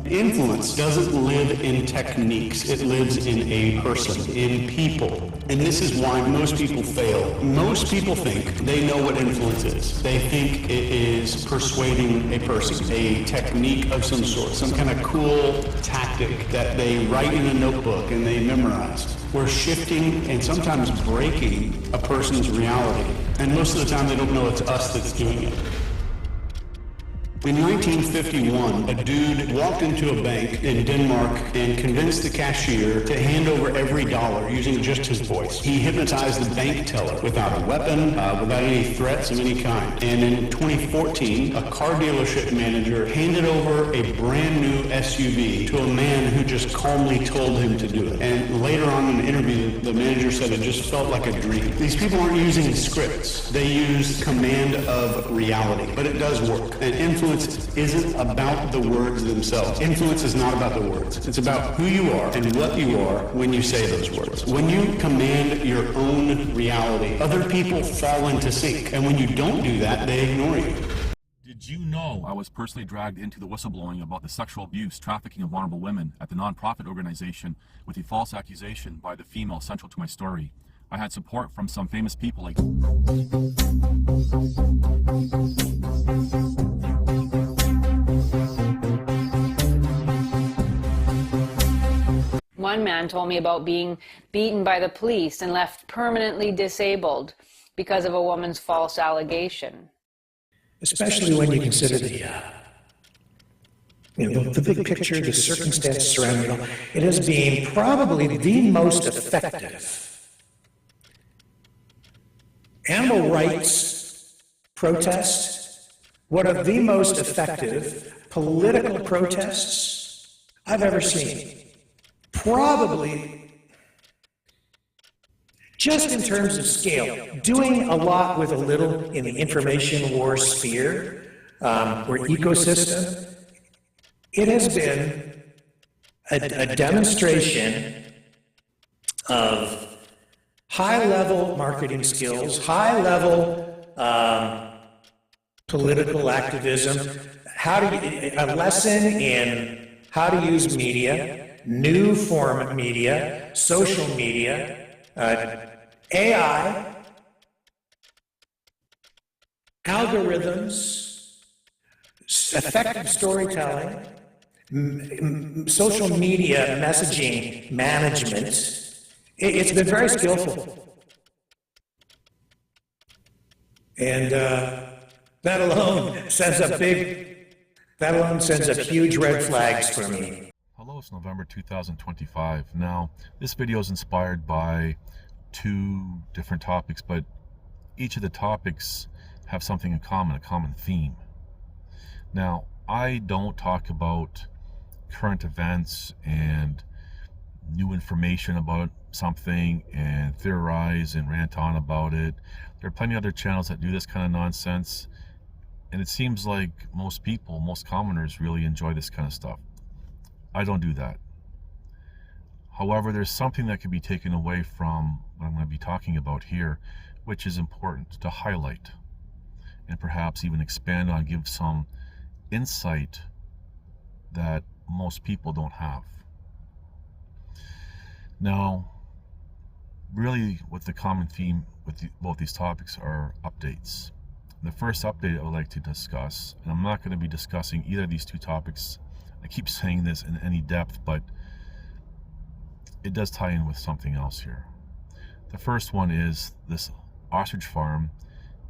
Influence doesn't live in techniques, it lives in a person, in people. And this is why most people fail. Most people think they know what influence is. They think it is persuading a person, a technique of some sort, some kind of cool tactic that they write in a notebook and they memorize. We're shifting and sometimes breaking a person's reality. And most of the time they don't know it's us that's doing it. In 1951, a dude walked into a bank in Denmark and convinced the cashier to hand over every dollar using just his voice. He hypnotized the bank teller without a weapon, without any threats of any kind. And in 2014, a car dealership manager handed over a brand new SUV to a man who just calmly told him to do it. And later on in the interview, the manager said it just felt like a dream. These people aren't using scripts. They use command of reality, but it does work. And influence isn't about the words themselves. Influence is not about the words. It's about who you are and what you are when you say those words. When you command your own reality, other people fall into sync. And when you don't do that, they ignore you. Did you know I was personally dragged into the whistleblowing about the sexual abuse, trafficking of vulnerable women at the nonprofit organization with a false accusation by the female central to my story? I had support from some famous people like One man told me about being beaten by the police and left permanently disabled because of a woman's false allegation. Especially when you consider the big picture, the circumstances surrounding it all. It has been probably the most effective animal rights protest, one of the most effective political protests I've ever seen. Probably, just in terms of scale, doing a lot with a little in the information war sphere or ecosystem, it has been a demonstration of high-level marketing skills, high-level political activism, a lesson in how to use media, new form media, social media, AI, algorithms, effective storytelling, social media messaging management. It's been very skillful. And that alone sends up huge red flags for me. Hello, it's November 2025. Now, this video is inspired by two different topics, but each of the topics have something in common, a common theme. Now, I don't talk about current events and new information about something and theorize and rant on about it. There are plenty of other channels that do this kind of nonsense, and it seems like most people, most commoners, really enjoy this kind of stuff. I don't do that. However, there's something that can be taken away from what I'm going to be talking about here, which is important to highlight and perhaps even expand on, give some insight that most people don't have. Now, really what the common theme with both these topics are updates. The first update I would like to discuss, and I'm not going to be discussing either of these two topics, I keep saying this in any depth, but it does tie in with something else here. The first one is this ostrich farm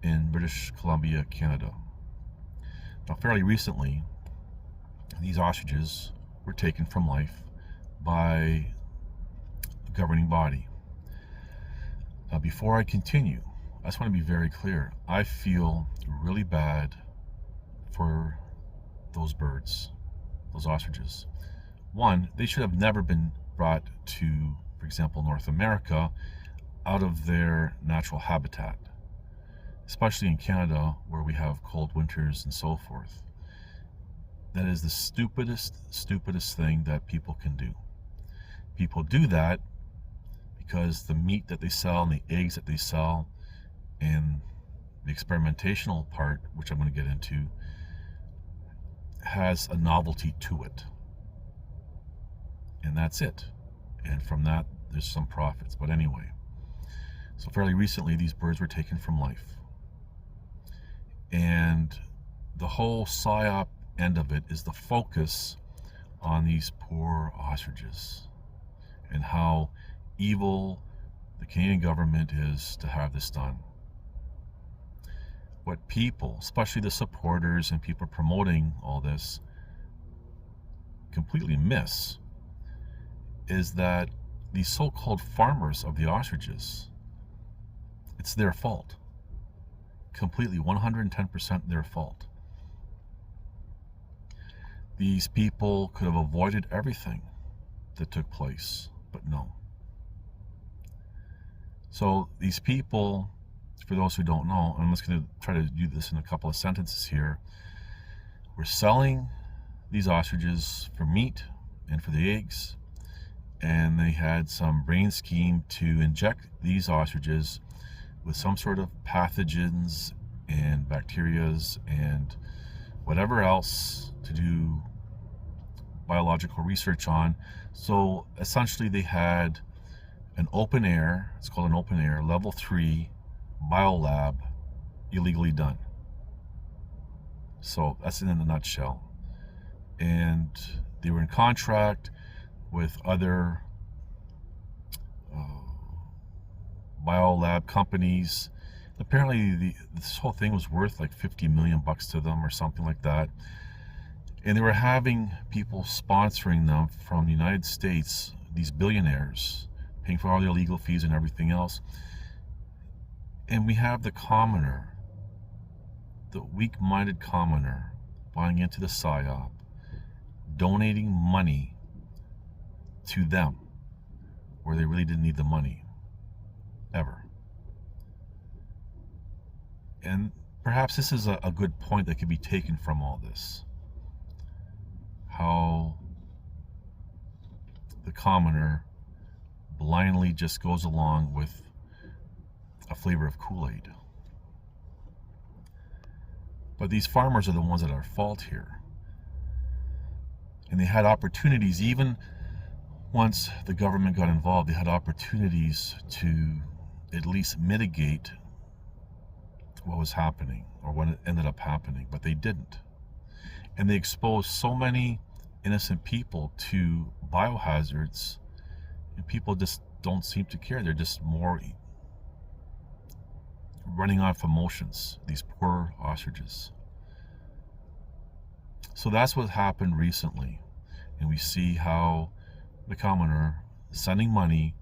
in British Columbia, Canada. Now, fairly recently, these ostriches were taken from life by a governing body. Now, before I continue, I just want to be very clear. I feel really bad for those birds, those ostriches. One, they should have never been brought to, for example, North America out of their natural habitat, especially in Canada where we have cold winters and so forth. That is the stupidest thing that people can do. People do that because the meat that they sell and the eggs that they sell and the experimentational part, which I'm going to get into, has a novelty to it. and that's it. And from that, there's some profits. But anyway, so fairly recently, these birds were taken from life. And the whole PSYOP end of it is the focus on these poor ostriches and how evil the Canadian government is to have this done. What people, especially the supporters and people promoting all this, completely miss is that these so-called farmers of the ostriches, it's their fault. Completely, 110% their fault. These people could have avoided everything that took place, but no. So these people, for those who don't know, I'm just going to try to do this in a couple of sentences here. We're selling these ostriches for meat and for the eggs, and they had some brain scheme to inject these ostriches with some sort of pathogens and bacterias and whatever else to do biological research on. So essentially they had an open air, it's called an open air, level 3 biolab illegally done. So that's in a nutshell. And they were in contract with other biolab companies. Apparently this whole thing was worth like $50 million to them or something like that. And they were having people sponsoring them from the United States, these billionaires, paying for all their legal fees and everything else. And we have the commoner, the weak-minded commoner, buying into the PSYOP, donating money to them where they really didn't need the money, ever. And perhaps this is a good point that could be taken from all this. How the commoner blindly just goes along with a flavor of Kool-Aid. But these farmers are the ones that are at fault here. And they had opportunities, even once the government got involved, they had opportunities to at least mitigate what was happening or what ended up happening, but they didn't. And they exposed so many innocent people to biohazards, and people just don't seem to care. They're just more running off emotions, these poor ostriches. So that's what happened recently. And we see how the commoner is sending money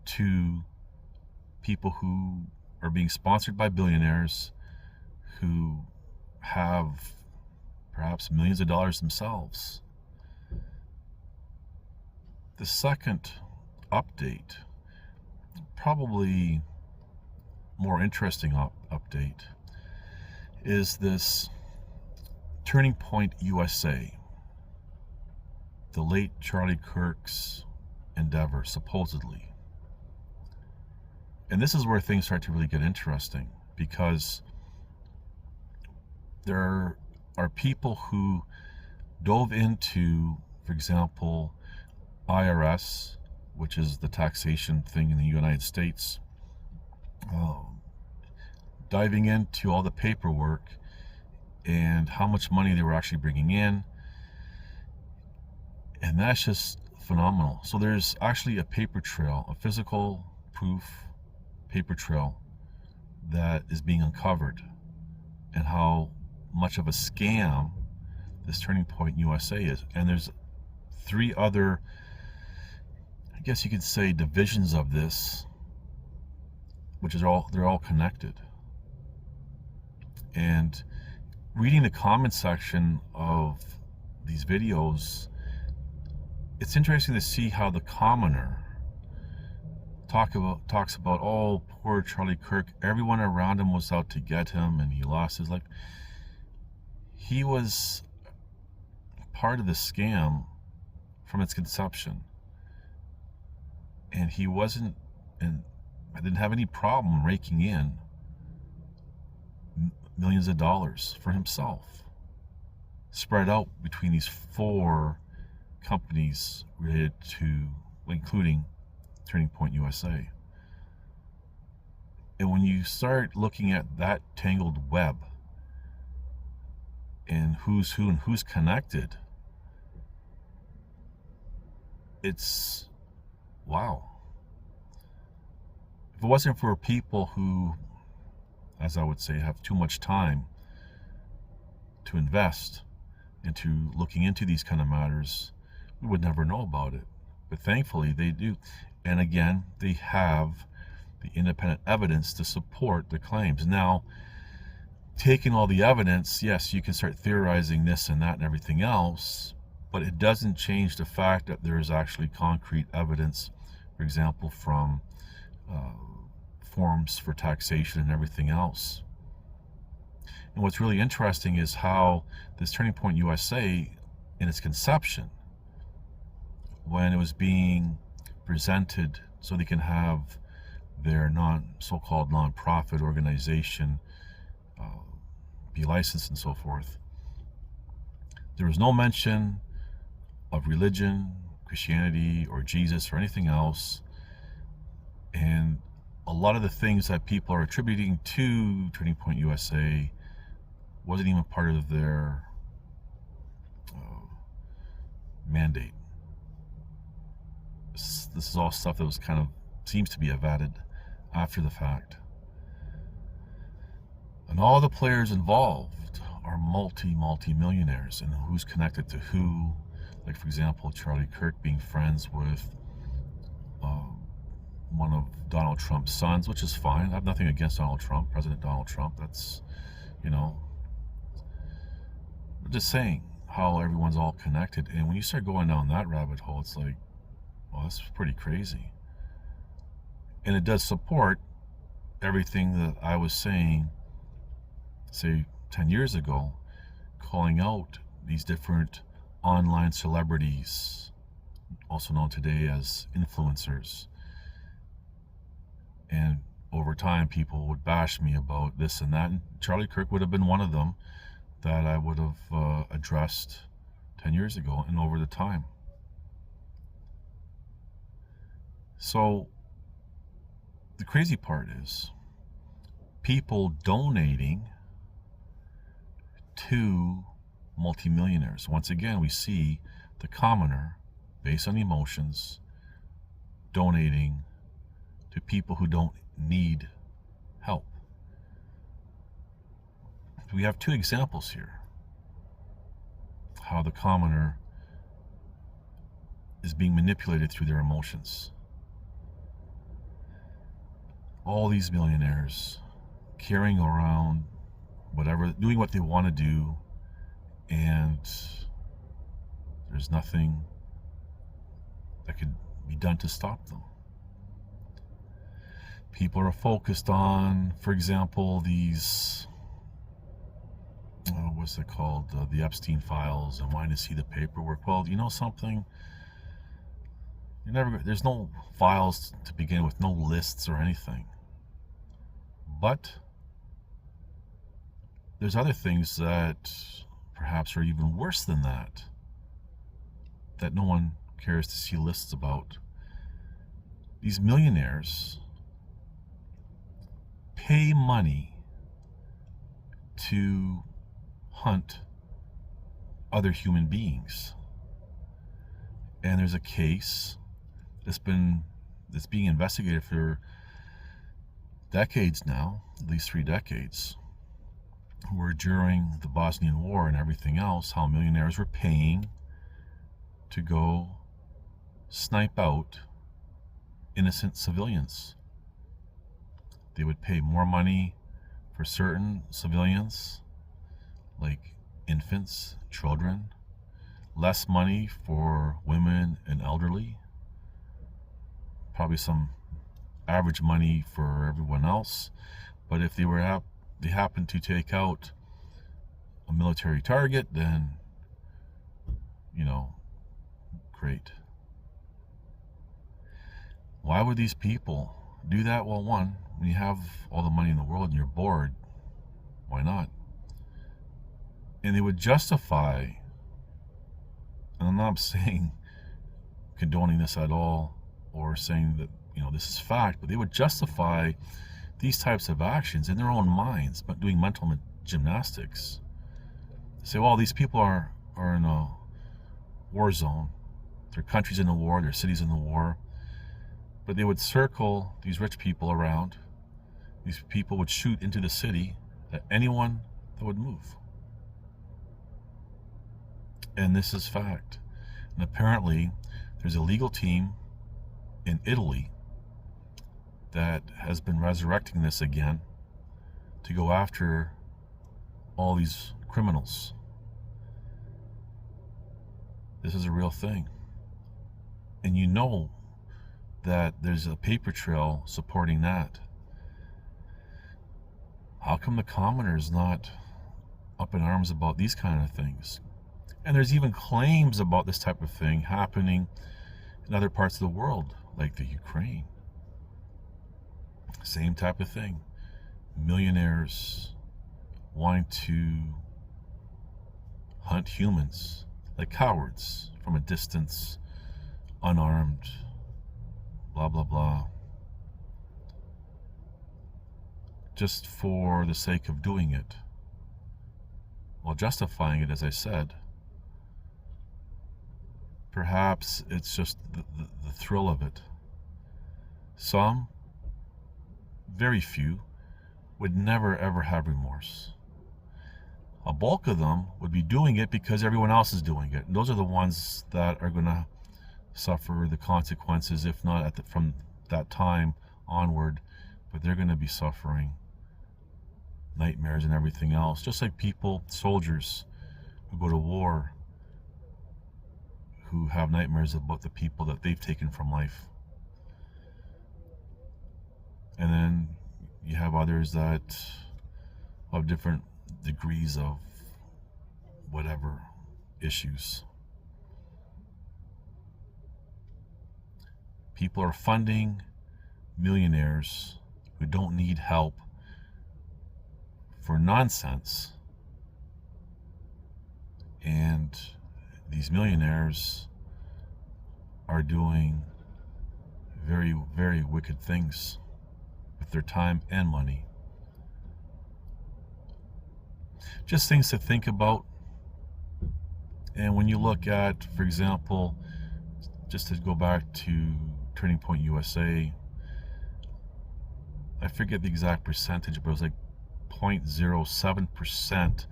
to people who are being sponsored by billionaires who have perhaps millions of dollars themselves. The second update, probably more interesting update, is this Turning Point USA, the late Charlie Kirk's endeavor, supposedly. And this is where things start to really get interesting, because there are people who dove into, for example, IRS, which is the taxation thing in the United States, diving into all the paperwork and how much money they were actually bringing in. And that's just phenomenal. So there's actually a paper trail, a physical proof paper trail that is being uncovered, and how much of a scam this Turning Point USA is. And there's 3 other, I guess you could say, divisions of this, which is they're all connected. And reading the comment section of these videos, it's interesting to see how the commoner talks about, oh, poor Charlie Kirk, everyone around him was out to get him and he lost his life. He was part of the scam from its conception, and he wasn't, and I didn't have any problem raking in millions of dollars for himself, spread out between these 4 companies related to, including Turning Point USA. And when you start looking at that tangled web and who's who and who's connected, it's wow. If it wasn't for people who, as I would say, have too much time to invest into looking into these kind of matters, we would never know about it. But thankfully they do. And again, they have the independent evidence to support the claims. Now, taking all the evidence, yes, you can start theorizing this and that and everything else, but it doesn't change the fact that there is actually concrete evidence, for example, from forms for taxation and everything else. And what's really interesting is how this Turning Point USA, in its conception, when it was being presented so they can have their so-called non-profit organization be licensed and so forth, there was no mention of religion, Christianity, or Jesus, or anything else. And a lot of the things that people are attributing to Turning Point USA wasn't even part of their mandate. This is all stuff that was kind of seems to be added after the fact. And all the players involved are multi-millionaires, and who's connected to who. Like, for example, Charlie Kirk being friends with one of Donald Trump's sons, which is fine. I have nothing against Donald Trump, President Donald Trump. That's, I'm just saying how everyone's all connected. And when you start going down that rabbit hole, it's like, well, that's pretty crazy. And it does support everything that I was saying, say, 10 years ago, calling out these different online celebrities, also known today as influencers. And over time, people would bash me about this and that. And Charlie Kirk would have been one of them that I would have addressed 10 years ago and over the time. So the crazy part is people donating to multimillionaires. Once again, we see the commoner, based on emotions, donating to people who don't need help. We have two examples here. How the commoner is being manipulated through their emotions. All these millionaires carrying around whatever, doing what they want to do, and there's nothing that could be done to stop them. People are focused on, for example, these, what's it called, the Epstein files, and wanting to see the paperwork. Well, you know something? There's no files to begin with, no lists or anything. But there's other things that perhaps are even worse than that no one cares to see lists about. These millionaires pay money to hunt other human beings. And there's a case that's being investigated for decades now, at least 3 decades, where during the Bosnian War and everything else, how millionaires were paying to go snipe out innocent civilians. They would pay more money for certain civilians, like infants, children, less money for women and elderly, probably some average money for everyone else. But if they happened to take out a military target, then, great. Why would these people do that? Well, one, when you have all the money in the world and you're bored, why not? And they would justify, and not saying condoning this at all or saying that, this is fact, but they would justify these types of actions in their own minds, but doing mental gymnastics. Say, well, these people are in a war zone. Their country's in a war, their city's in the war. But they would circle these rich people around. These people would shoot into the city at anyone that would move. And this is fact. And apparently, there's a legal team in Italy that has been resurrecting this again to go after all these criminals. This is a real thing. And you know that there's a paper trail supporting that. How come the commoner is not up in arms about these kind of things? And there's even claims about this type of thing happening in other parts of the world, like the Ukraine. Same type of thing. Millionaires wanting to hunt humans like cowards from a distance, unarmed, blah, blah, blah. Just for the sake of doing it. While justifying it, as I said. Perhaps it's just the thrill of it. Some, very few, would never ever have remorse. A bulk of them would be doing it because everyone else is doing it. And those are the ones that are going to suffer the consequences, if not from that time onward, but they're going to be suffering nightmares and everything else. Just like people, soldiers who go to war, who have nightmares about the people that they've taken from life. And then you have others that have different degrees of whatever issues. People are funding millionaires who don't need help for nonsense. And these millionaires are doing very, very wicked things with their time and money. Just things to think about. And when you look at, for example, just to go back to Turning Point USA, I forget the exact percentage, but it was like 0.07%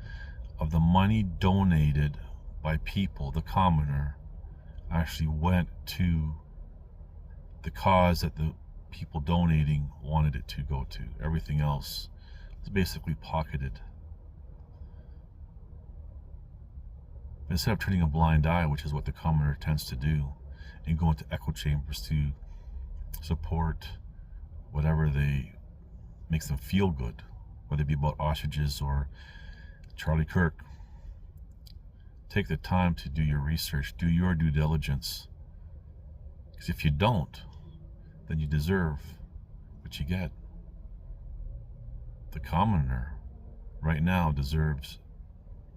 of the money donated by people, the commoner, actually went to the cause that the people donating wanted it to go to. Everything else was basically pocketed. Instead of turning a blind eye, which is what the commoner tends to do, and go into echo chambers to support whatever makes them feel good, whether it be about Ostriches or Charlie Kirk. Take the time to do your research, do your due diligence. Because if you don't, then you deserve what you get. The commoner right now deserves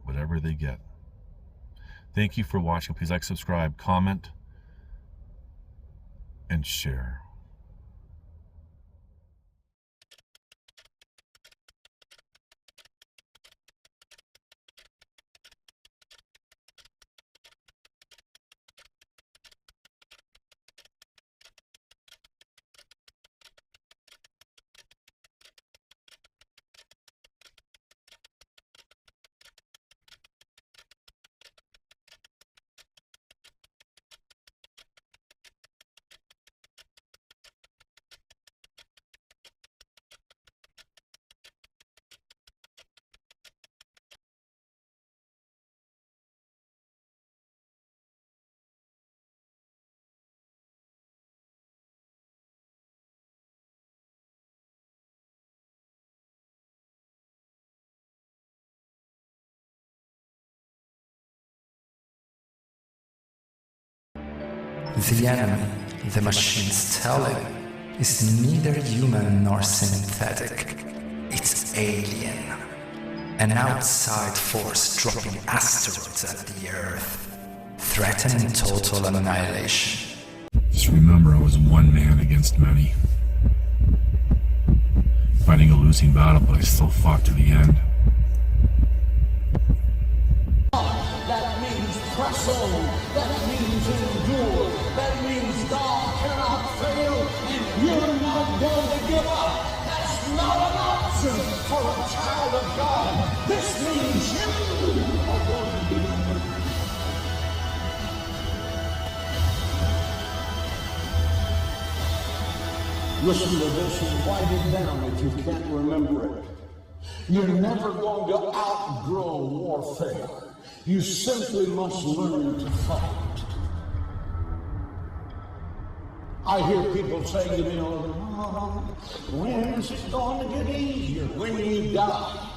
whatever they get. Thank you for watching. Please like, subscribe, comment, and share. The enemy, the machines tell you, is neither human nor synthetic. It's alien. An outside force dropping asteroids at the Earth. threatening total annihilation. Just remember, I was one man against many. Fighting a losing battle, but I still fought to the end. That means press on. That means endure. That means God cannot fail, and you're not going to give up. That's not an option for a child of God. This means you are going to be numbered. Listen to this and write it down if you can't remember it. You're never going to outgrow warfare. You simply must learn to fight. I hear people say to me, oh, when is it going to get easier? When you die.